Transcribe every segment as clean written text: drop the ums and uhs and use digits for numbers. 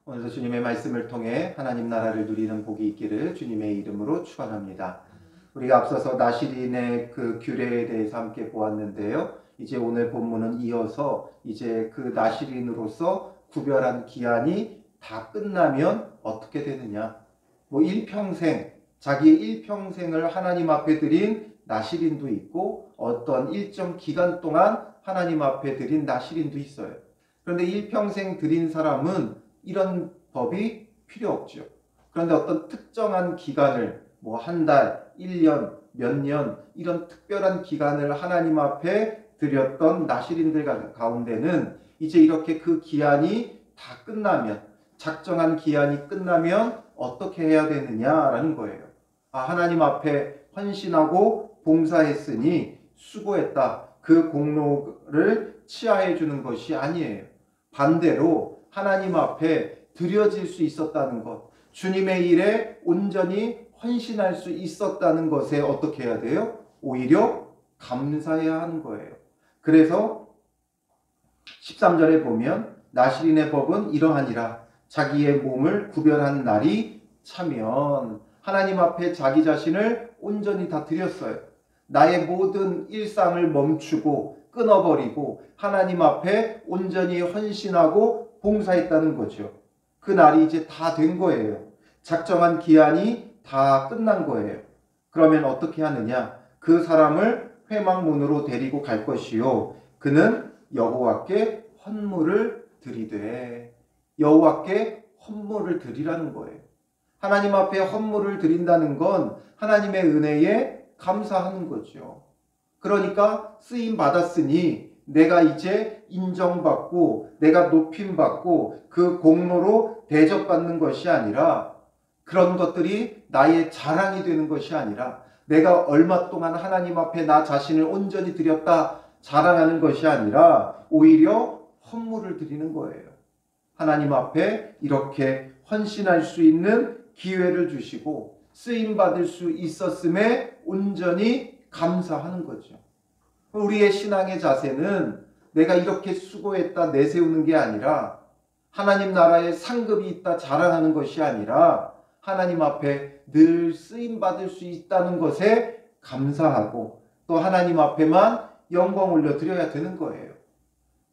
오늘도 주님의 말씀을 통해 하나님 나라를 누리는 복이 있기를 주님의 이름으로 축원합니다. 우리가 앞서서 나시린의 그 규례에 대해서 함께 보았는데요. 이제 오늘 본문은 이어서 이제 그 나시린으로서 구별한 기한이 다 끝나면 어떻게 되느냐. 일평생, 자기의 일평생을 하나님 앞에 드린 나시린도 있고 어떤 일정 기간 동안 하나님 앞에 드린 나시린도 있어요. 그런데 일평생 드린 사람은 이런 법이 필요 없죠. 그런데 어떤 특정한 기간을 한 달, 1년, 몇 년 이런 특별한 기간을 하나님 앞에 드렸던 나시린들 가운데는 이제 이렇게 그 기한이 다 끝나면, 작정한 기한이 끝나면 어떻게 해야 되느냐라는 거예요. 하나님 앞에 헌신하고 봉사했으니 수고했다. 그 공로를 치하해 주는 것이 아니에요. 반대로 하나님 앞에 드려질 수 있었다는 것, 주님의 일에 온전히 헌신할 수 있었다는 것에 어떻게 해야 돼요? 오히려 감사해야 하는 거예요. 그래서 13절에 보면 나시린의 법은 이러하니라. 자기의 몸을 구별한 날이 차면 하나님 앞에 자기 자신을 온전히 다 드렸어요. 나의 모든 일상을 멈추고 끊어버리고 하나님 앞에 온전히 헌신하고 봉사했다는 거죠. 그 날이 이제 다 된 거예요. 작정한 기한이 다 끝난 거예요. 그러면 어떻게 하느냐? 그 사람을 회막문으로 데리고 갈 것이요. 그는 여호와께 헌물을 드리되, 여호와께 헌물을 드리라는 거예요. 하나님 앞에 헌물을 드린다는 건 하나님의 은혜에 감사하는 거죠. 그러니까 쓰임 받았으니 내가 이제 인정받고 내가 높임받고 그 공로로 대접받는 것이 아니라, 그런 것들이 나의 자랑이 되는 것이 아니라, 내가 얼마 동안 하나님 앞에 나 자신을 온전히 드렸다 자랑하는 것이 아니라 오히려 헌물을 드리는 거예요. 하나님 앞에 이렇게 헌신할 수 있는 기회를 주시고 쓰임받을 수 있었음에 온전히 감사하는 거죠. 우리의 신앙의 자세는 내가 이렇게 수고했다 내세우는 게 아니라, 하나님 나라에 상급이 있다 자랑하는 것이 아니라, 하나님 앞에 늘 쓰임받을 수 있다는 것에 감사하고 또 하나님 앞에만 영광 올려드려야 되는 거예요.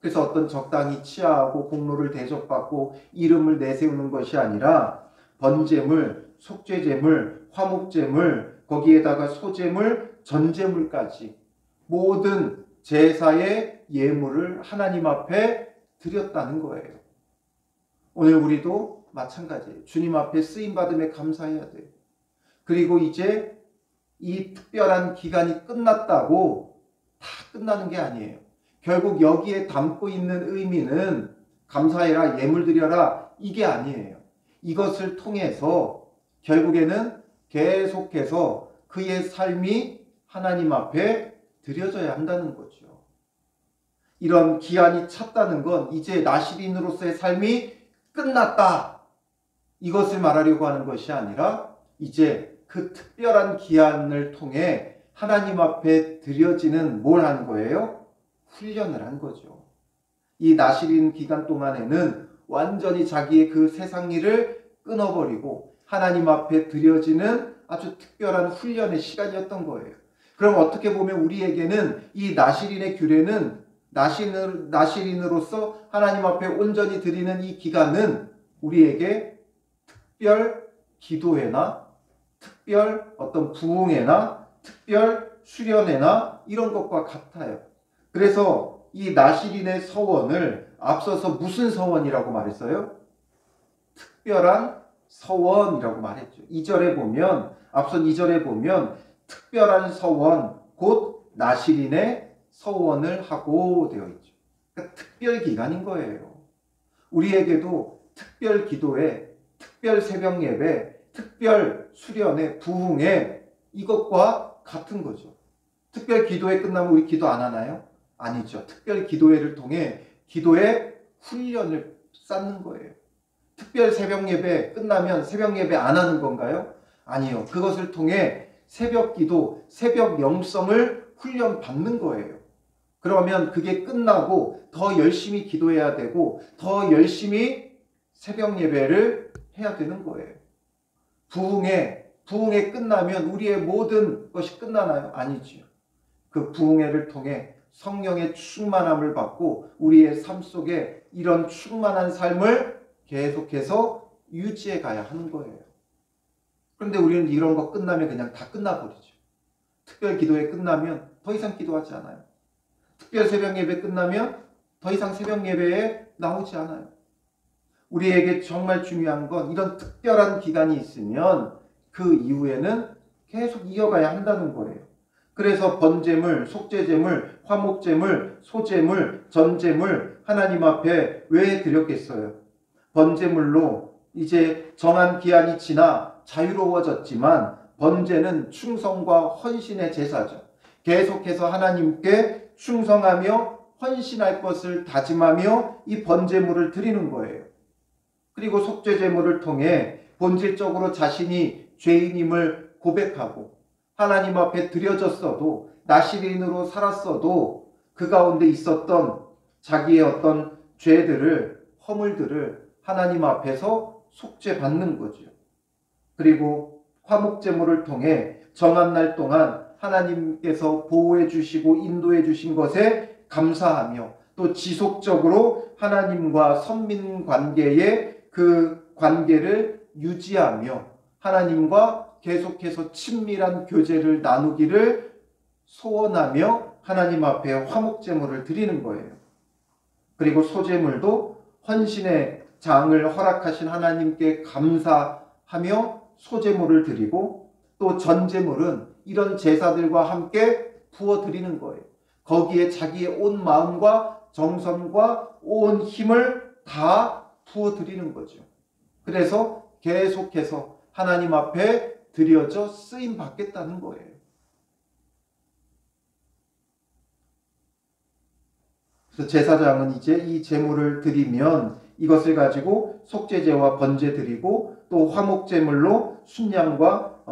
그래서 어떤 적당히 치하하고 공로를 대접받고 이름을 내세우는 것이 아니라 번제물, 속죄제물, 화목제물, 거기에다가 소제물, 전제물까지 모든 제사의 예물을 하나님 앞에 드렸다는 거예요. 오늘 우리도 마찬가지예요. 주님 앞에 쓰임받음에 감사해야 돼요. 그리고 이제 이 특별한 기간이 끝났다고 다 끝나는 게 아니에요. 결국 여기에 담고 있는 의미는 감사해라, 예물 드려라, 이게 아니에요. 이것을 통해서 결국에는 계속해서 그의 삶이 하나님 앞에 드려져야 한다는 거죠. 이런 기한이 찼다는 건 이제 나시린으로서의 삶이 끝났다, 이것을 말하려고 하는 것이 아니라 이제 그 특별한 기한을 통해 하나님 앞에 드려지는 뭘 하는 거예요? 훈련을 한 거죠. 이 나시린 기간 동안에는 완전히 자기의 그 세상 일을 끊어버리고 하나님 앞에 드려지는 아주 특별한 훈련의 시간이었던 거예요. 그럼 어떻게 보면 우리에게는 이 나시린의 규례는, 나시린으로서 하나님 앞에 온전히 드리는 이 기간은 우리에게 특별 기도회나 특별 어떤 부흥회나 특별 수련회나 이런 것과 같아요. 그래서 이 나시린의 서원을 앞서서 무슨 서원이라고 말했어요? 특별한 서원이라고 말했죠. 2절에 보면, 앞선 2절에 보면 특별한 서원, 곧 나시린의 서원을 하고 되어 있죠. 그러니까 특별 기간인 거예요. 우리에게도 특별 기도회, 특별 새벽 예배, 특별 수련회, 부흥회, 이것과 같은 거죠. 특별 기도회 끝나면 우리 기도 안 하나요? 아니죠. 특별 기도회를 통해 기도의 훈련을 쌓는 거예요. 특별 새벽 예배 끝나면 새벽 예배 안 하는 건가요? 아니요. 그것을 통해 새벽 기도, 새벽 영성을 훈련 받는 거예요. 그러면 그게 끝나고 더 열심히 기도해야 되고 더 열심히 새벽 예배를 해야 되는 거예요. 부흥회 끝나면 우리의 모든 것이 끝나나요? 아니지요. 그 부흥회를 통해 성령의 충만함을 받고 우리의 삶 속에 이런 충만한 삶을 계속해서 유지해 가야 하는 거예요. 그런데 우리는 이런 거 끝나면 그냥 다 끝나버리죠. 특별 기도회 끝나면 더 이상 기도하지 않아요. 특별 새벽 예배 끝나면 더 이상 새벽 예배에 나오지 않아요. 우리에게 정말 중요한 건 이런 특별한 기간이 있으면 그 이후에는 계속 이어가야 한다는 거예요. 그래서 번제물, 속죄제물, 화목제물, 소제물, 전제물 하나님 앞에 왜 드렸겠어요? 번제물로 이제 정한 기한이 지나 자유로워졌지만 번제는 충성과 헌신의 제사죠. 계속해서 하나님께 충성하며 헌신할 것을 다짐하며 이 번제물을 드리는 거예요. 그리고 속죄제물을 통해 본질적으로 자신이 죄인임을 고백하고 하나님 앞에 드려졌어도 나시린으로 살았어도 그 가운데 있었던 자기의 어떤 죄들을 허물들을 하나님 앞에서 속죄받는 거죠. 그리고 화목제물을 통해 정한 날 동안 하나님께서 보호해 주시고 인도해 주신 것에 감사하며 또 지속적으로 하나님과 선민 관계의 그 관계를 유지하며 하나님과 계속해서 친밀한 교제를 나누기를 소원하며 하나님 앞에 화목제물을 드리는 거예요. 그리고 소제물도 헌신의 장을 허락하신 하나님께 감사하며 소제물을 드리고 또 전제물은 이런 제사들과 함께 부어드리는 거예요. 거기에 자기의 온 마음과 정성과 온 힘을 다 부어드리는 거죠. 그래서 계속해서 하나님 앞에 드려져 쓰임 받겠다는 거예요. 그래서 제사장은 이제 이 제물을 드리면 이것을 가지고 속죄제와 번제 드리고 또 화목제물로 순양과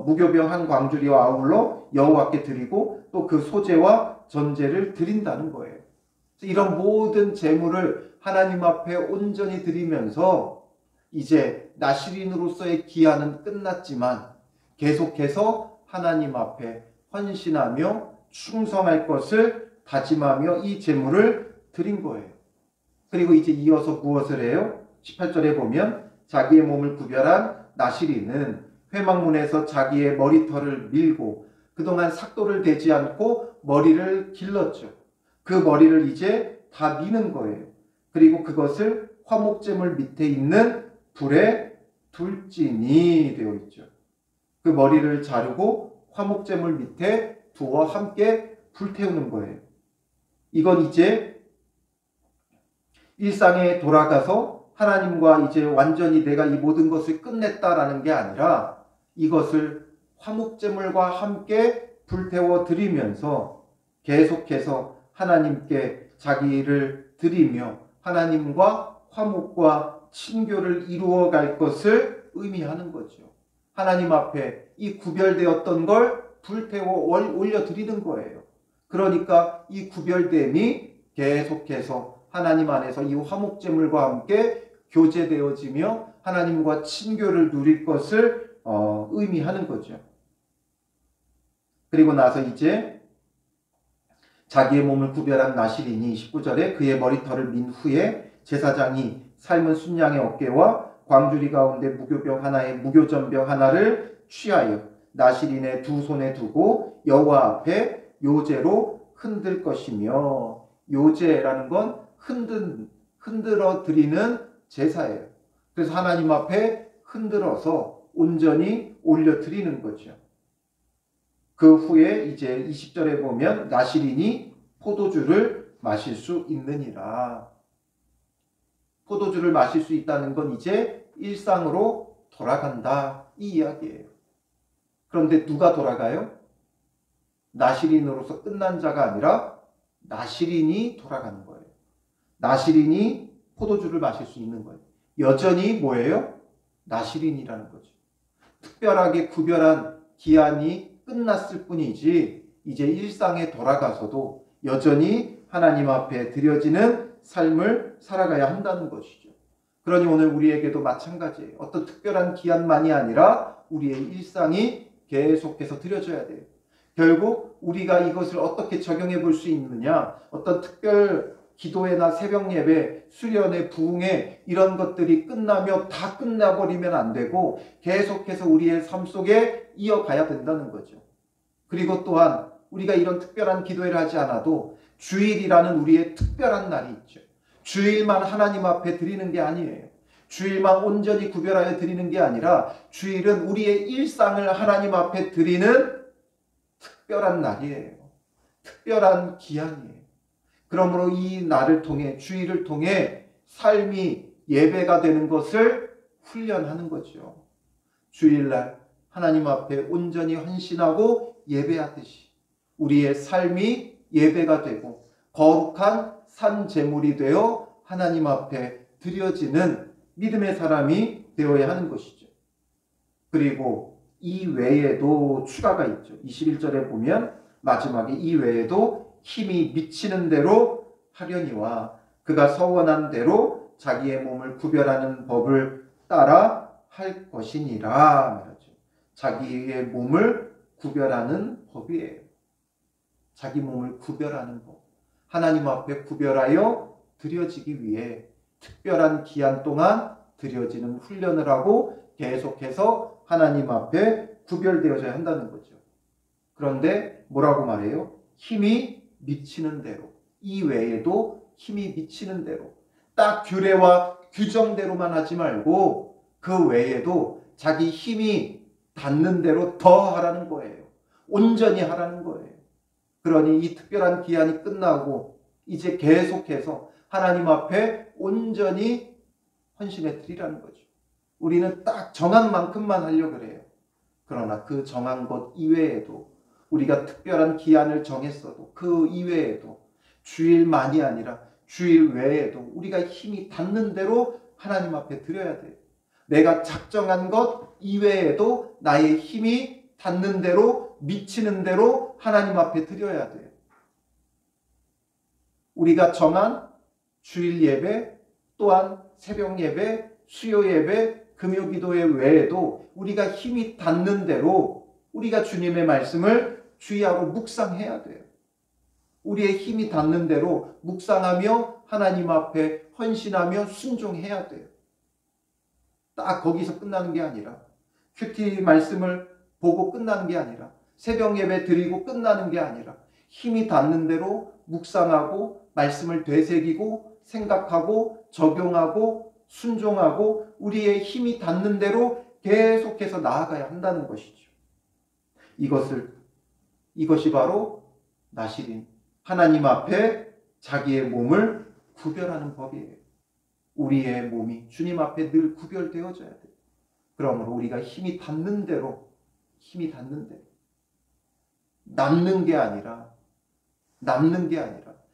무교병 한 광주리와 아울러 여호와께 드리고 또 그 소제와 전제를 드린다는 거예요. 이런 모든 제물을 하나님 앞에 온전히 드리면서 이제 나시린으로서의 기한은 끝났지만 계속해서 하나님 앞에 헌신하며 충성할 것을 다짐하며 이 제물을 드린 거예요. 그리고 이제 이어서 무엇을 해요? 18절에 보면 자기의 몸을 구별한 나시린은 회막문에서 자기의 머리털을 밀고 그동안 삭도를 대지 않고 머리를 길렀죠. 그 머리를 이제 다 미는 거예요. 그리고 그것을 화목제물 밑에 있는 불에 둘지니 되어 있죠. 그 머리를 자르고 화목제물 밑에 두어 함께 불태우는 거예요. 이건 이제 일상에 돌아가서 하나님과 이제 완전히 내가 이 모든 것을 끝냈다라는 게 아니라 이것을 화목제물과 함께 불태워 드리면서 계속해서 하나님께 자기를 드리며 하나님과 화목과 친교를 이루어 갈 것을 의미하는 거죠. 하나님 앞에 이 구별되었던 걸 불태워 올려드리는 거예요. 그러니까 이 구별됨이 계속해서 하나님 안에서 이 화목제물과 함께 교제되어지며 하나님과 친교를 누릴 것을 의미하는 거죠. 그리고 나서 이제 자기의 몸을 구별한 나시린이 19절에 그의 머리털을 민 후에 제사장이 삶은 순양의 어깨와 광주리 가운데 무교병 하나에 무교전병 하나를 취하여 나시린의 두 손에 두고 여호와 앞에 요제로 흔들 것이며, 요제라는 건 흔들어 드리는 제사예요. 그래서 하나님 앞에 흔들어서 온전히 올려 드리는 거죠. 그 후에 이제 20절에 보면 나시린이 포도주를 마실 수 있느니라. 포도주를 마실 수 있다는 건 이제 일상으로 돌아간다, 이 이야기예요. 그런데 누가 돌아가요? 나시린으로서 끝난 자가 아니라 나시린이 돌아가는 거예요. 나시린이 포도주를 마실 수 있는 거예요. 여전히 뭐예요? 나시린이라는 거죠. 특별하게 구별한 기한이 끝났을 뿐이지 이제 일상에 돌아가서도 여전히 하나님 앞에 드려지는 삶을 살아가야 한다는 것이죠. 그러니 오늘 우리에게도 마찬가지예요. 어떤 특별한 기한만이 아니라 우리의 일상이 계속해서 드려져야 돼요. 결국 우리가 이것을 어떻게 적용해 볼 수 있느냐, 어떤 특별 기도회나 새벽 예배, 수련회, 부흥회 이런 것들이 끝나며 다 끝나버리면 안 되고 계속해서 우리의 삶 속에 이어가야 된다는 거죠. 그리고 또한 우리가 이런 특별한 기도회를 하지 않아도 주일이라는 우리의 특별한 날이 있죠. 주일만 하나님 앞에 드리는 게 아니에요. 주일만 온전히 구별하여 드리는 게 아니라 주일은 우리의 일상을 하나님 앞에 드리는 특별한 날이에요. 특별한 기한이에요. 그러므로 이 날을 통해, 주일을 통해 삶이 예배가 되는 것을 훈련하는 거죠. 주일날 하나님 앞에 온전히 헌신하고 예배하듯이 우리의 삶이 예배가 되고 거룩한 산 제물이 되어 하나님 앞에 드려지는 믿음의 사람이 되어야 하는 것이죠. 그리고 이 외에도 추가가 있죠. 21절에 보면 마지막에 이 외에도 힘이 미치는 대로 하려니와 그가 서원한 대로 자기의 몸을 구별하는 법을 따라 할 것이니라 말하죠. 자기의 몸을 구별하는 법이에요. 자기 몸을 구별하는 법. 하나님 앞에 구별하여 드려지기 위해 특별한 기한 동안 드려지는 훈련을 하고 계속해서 하나님 앞에 구별되어져야 한다는 거죠. 그런데 뭐라고 말해요? 힘이 미치는 대로. 이 외에도 힘이 미치는 대로. 딱 규례와 규정대로만 하지 말고 그 외에도 자기 힘이 닿는 대로 더 하라는 거예요. 온전히 하라는 거예요. 그러니 이 특별한 기한이 끝나고 이제 계속해서 하나님 앞에 온전히 헌신해 드리라는 거죠. 우리는 딱 정한 만큼만 하려고 그래요. 그러나 그 정한 것 이외에도 우리가 특별한 기한을 정했어도 그 이외에도 주일만이 아니라 주일 외에도 우리가 힘이 닿는 대로 하나님 앞에 드려야 돼요. 내가 작정한 것 이외에도 나의 힘이 닿는 대로 미치는 대로 하나님 앞에 드려야 돼요. 우리가 정한 주일 예배 또한 새벽 예배, 수요 예배, 금요 기도회 외에도 우리가 힘이 닿는 대로 우리가 주님의 말씀을 주의하고 묵상해야 돼요. 우리의 힘이 닿는 대로 묵상하며 하나님 앞에 헌신하며 순종해야 돼요. 딱 거기서 끝나는 게 아니라 큐티 말씀을 보고 끝나는 게 아니라 새벽 예배 드리고 끝나는 게 아니라 힘이 닿는 대로 묵상하고 말씀을 되새기고 생각하고 적용하고 순종하고 우리의 힘이 닿는 대로 계속해서 나아가야 한다는 것이죠. 이것이 바로 나실인 하나님 앞에 자기의 몸을 구별하는 법이에요. 우리의 몸이 주님 앞에 늘 구별되어져야 돼요. 그러므로 우리가 힘이 닿는 대로 남는 게 아니라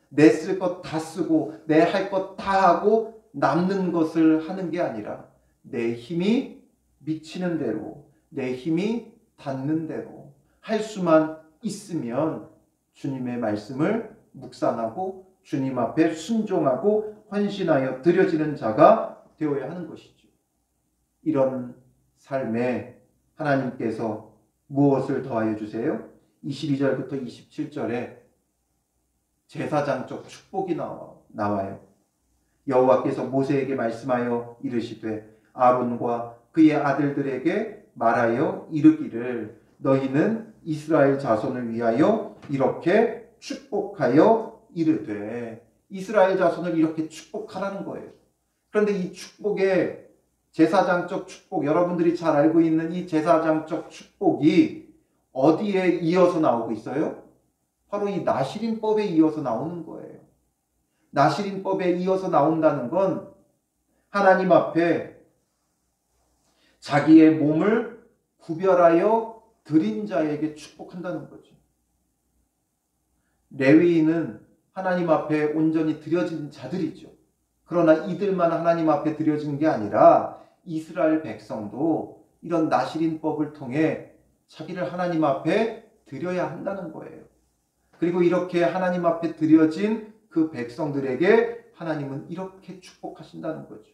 내 쓸 것 다 쓰고 내 할 것 다 하고 남는 것을 하는 게 아니라 내 힘이 미치는 대로 내 힘이 닿는 대로 할 수만 있으면 주님의 말씀을 묵상하고 주님 앞에 순종하고 헌신하여 드려지는 자가 되어야 하는 것이죠. 이런 삶에 하나님께서 무엇을 더하여 주세요? 22절부터 27절에 제사장적 축복이 나와요. 여호와께서 모세에게 말씀하여 이르시되 아론과 그의 아들들에게 말하여 이르기를 너희는 이스라엘 자손을 위하여 이렇게 축복하여 이르되 이스라엘 자손을 이렇게 축복하라는 거예요. 그런데 이 축복의 제사장적 축복, 여러분들이 잘 알고 있는 이 제사장적 축복이 어디에 이어서 나오고 있어요? 바로 이 나실인법에 이어서 나오는 거예요. 나실인법에 이어서 나온다는 건 하나님 앞에 자기의 몸을 구별하여 드린 자에게 축복한다는 거죠. 레위인은 하나님 앞에 온전히 드려진 자들이죠. 그러나 이들만 하나님 앞에 드려진 게 아니라 이스라엘 백성도 이런 나실인법을 통해 자기를 하나님 앞에 드려야 한다는 거예요. 그리고 이렇게 하나님 앞에 드려진 그 백성들에게 하나님은 이렇게 축복하신다는 거죠.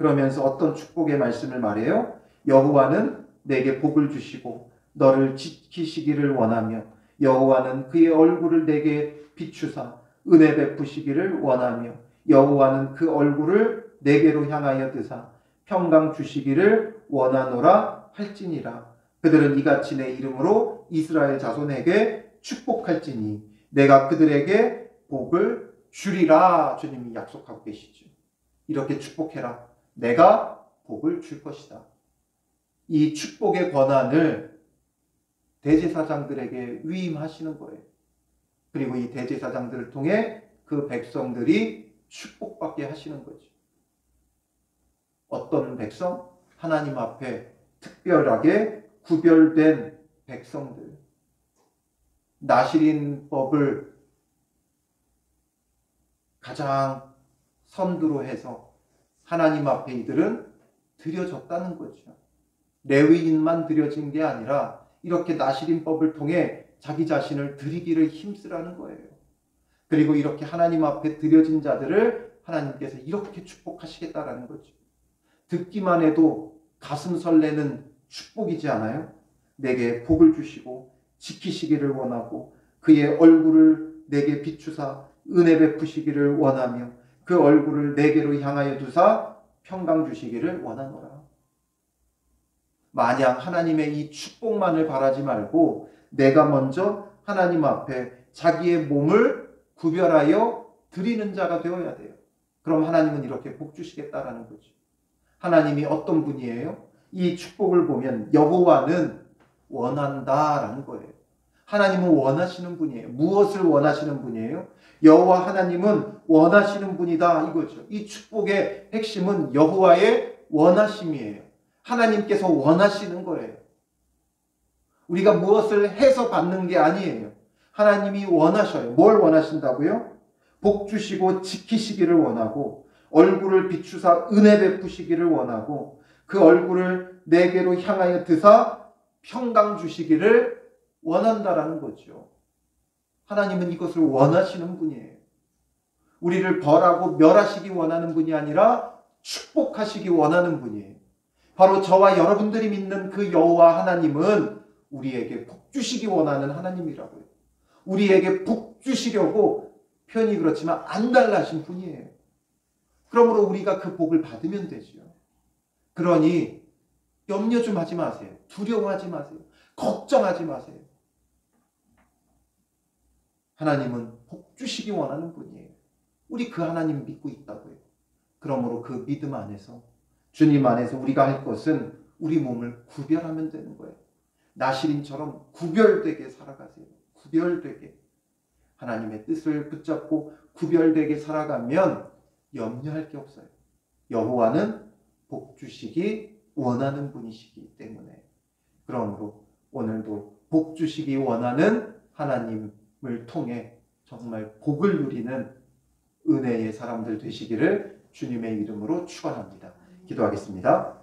그러면서 어떤 축복의 말씀을 말해요? 여호와는 내게 복을 주시고 너를 지키시기를 원하며 여호와는 그의 얼굴을 내게 비추사 은혜 베푸시기를 원하며 여호와는 그 얼굴을 내게로 향하여 드사 평강 주시기를 원하노라 할지니라. 그들은 이같이 내 이름으로 이스라엘 자손에게 축복할지니 내가 그들에게 복을 주리라. 주님이 약속하고 계시죠. 이렇게 축복해라. 내가 복을 줄 것이다. 이 축복의 권한을 대제사장들에게 위임하시는 거예요. 그리고 이 대제사장들을 통해 그 백성들이 축복받게 하시는 거죠. 어떤 백성? 하나님 앞에 특별하게 구별된 백성들. 나시린법을 가장 선두로 해서 하나님 앞에 이들은 드려졌다는 거죠. 레위인만 드려진 게 아니라 이렇게 나시린법을 통해 자기 자신을 드리기를 힘쓰라는 거예요. 그리고 이렇게 하나님 앞에 드려진 자들을 하나님께서 이렇게 축복하시겠다라는 거죠. 듣기만 해도 가슴 설레는 축복이지 않아요? 내게 복을 주시고 지키시기를 원하고 그의 얼굴을 내게 비추사 은혜 베푸시기를 원하며 그 얼굴을 내게로 향하여 두사 평강 주시기를 원하노라. 마냥 하나님의 이 축복만을 바라지 말고 내가 먼저 하나님 앞에 자기의 몸을 구별하여 드리는 자가 되어야 돼요. 그럼 하나님은 이렇게 복 주시겠다라는 거죠. 하나님이 어떤 분이에요? 이 축복을 보면 여호와는 원한다라는 거예요. 하나님은 원하시는 분이에요. 무엇을 원하시는 분이에요? 여호와 하나님은 원하시는 분이다 이거죠. 이 축복의 핵심은 여호와의 원하심이에요. 하나님께서 원하시는 거예요. 우리가 무엇을 해서 받는 게 아니에요. 하나님이 원하셔요. 뭘 원하신다고요? 복 주시고 지키시기를 원하고 얼굴을 비추사 은혜 베푸시기를 원하고 그 얼굴을 내게로 향하여 드사 평강 주시기를 원한다라는 거죠. 하나님은 이것을 원하시는 분이에요. 우리를 벌하고 멸하시기 원하는 분이 아니라 축복하시기 원하는 분이에요. 바로 저와 여러분들이 믿는 그 여호와 하나님은 우리에게 복 주시기 원하는 하나님이라고요. 우리에게 복 주시려고 표현이 그렇지만 안달나신 분이에요. 그러므로 우리가 그 복을 받으면 되죠. 그러니 염려 좀 하지 마세요. 두려워하지 마세요. 걱정하지 마세요. 하나님은 복 주시기 원하는 분이에요. 우리 그 하나님 믿고 있다고요. 그러므로 그 믿음 안에서 주님 안에서 우리가 할 것은 우리 몸을 구별하면 되는 거예요. 나시린처럼 구별되게 살아가세요. 구별되게. 하나님의 뜻을 붙잡고 구별되게 살아가면 염려할 게 없어요. 여호와는 복 주시기 원하는 분이시기 때문에. 그러므로 오늘도 복 주시기 원하는 하나님을 통해 정말 복을 누리는 은혜의 사람들 되시기를 주님의 이름으로 축원합니다. 기도하겠습니다.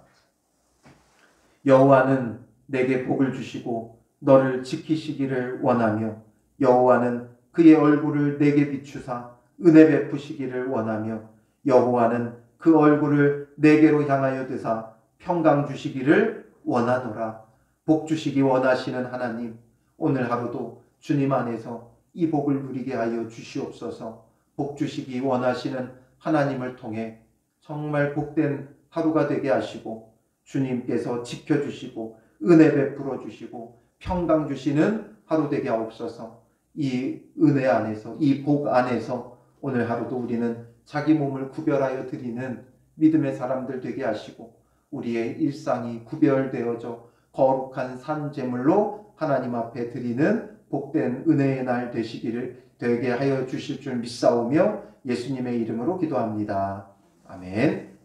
여호와는 내게 복을 주시고 너를 지키시기를 원하며 여호와는 그의 얼굴을 내게 비추사 은혜 베푸시기를 원하며 여호와는 그 얼굴을 내게로 향하여 드사 평강 주시기를 원하노라. 복 주시기 원하시는 하나님, 오늘 하루도 주님 안에서 이 복을 누리게 하여 주시옵소서. 복 주시기 원하시는 하나님을 통해 정말 복된 하루가 되게 하시고 주님께서 지켜주시고 은혜 베풀어 주시고 평강 주시는 하루 되게 하옵소서. 이 은혜 안에서 이 복 안에서 오늘 하루도 우리는 자기 몸을 구별하여 드리는 믿음의 사람들 되게 하시고 우리의 일상이 구별되어져 거룩한 산 제물로 하나님 앞에 드리는 복된 은혜의 날 되게 하여 주실 줄 믿사오며 예수님의 이름으로 기도합니다. 아멘.